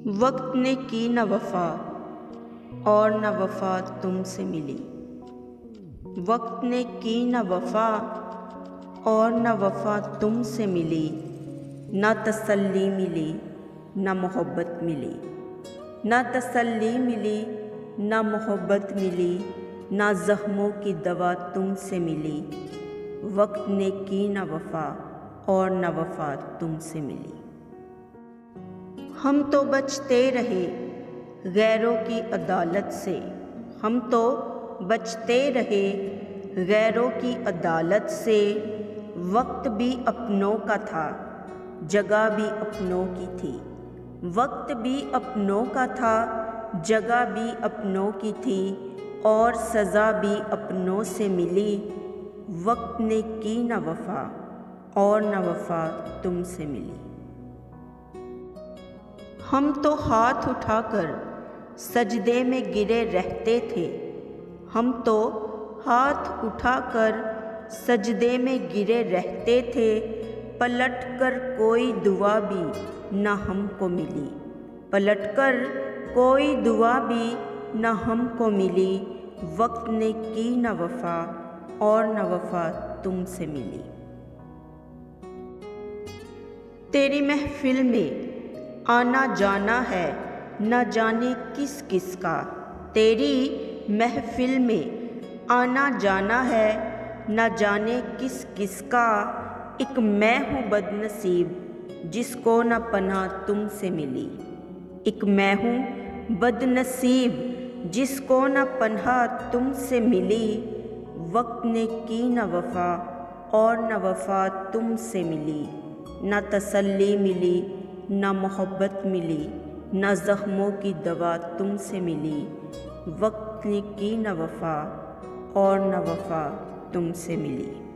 वक्त ने की न वफ़ा और न वफ़ा तुमसे मिली। वक्त ने की न वफ़ा और न वफ़ा तुमसे मिली। न तसल्ली मिली न मोहब्बत मिली। न तसल्ली मिली न मोहब्बत मिली। न ज़ख्मों की दवा तुमसे मिली। वक्त ने की न वफ़ा और न वफ़ा तुमसे मिली। हम तो बचते रहे गैरों की अदालत से। हम तो बचते रहे गैरों की अदालत से। वक्त भी अपनों का था, जगह भी अपनों की थी। वक्त भी अपनों का था, जगह भी अपनों की थी, और सज़ा भी अपनों से मिली। वक्त ने की न वफ़ा और न वफ़ा तुमसे मिली। हम तो हाथ उठाकर सजदे में गिरे रहते थे। हम तो हाथ उठाकर सजदे में गिरे रहते थे। पलट कर कोई दुआ भी न हमको मिली। पलट कर कोई दुआ भी न हमको मिली। वक्त ने की न वफ़ा और न वफ़ा तुमसे मिली। तेरी महफिल में आना जाना है न जाने किस किस का। तेरी महफिल में आना जाना है न जाने किस किस का। एक मैं हूँ बदनसीब जिसको न पनाह तुमसे मिली। एक मैं हूँ बदनसीब जिसको न पनाह तुमसे मिली। वक्त ने की न वफ़ा और न वफ़ा तुमसे मिली। न तसल्ली मिली न मोहब्बत मिली। न ज़ख्मों की दवा तुमसे मिली। वक्त ने की न वफ़ा और न वफ़ा तुमसे मिली।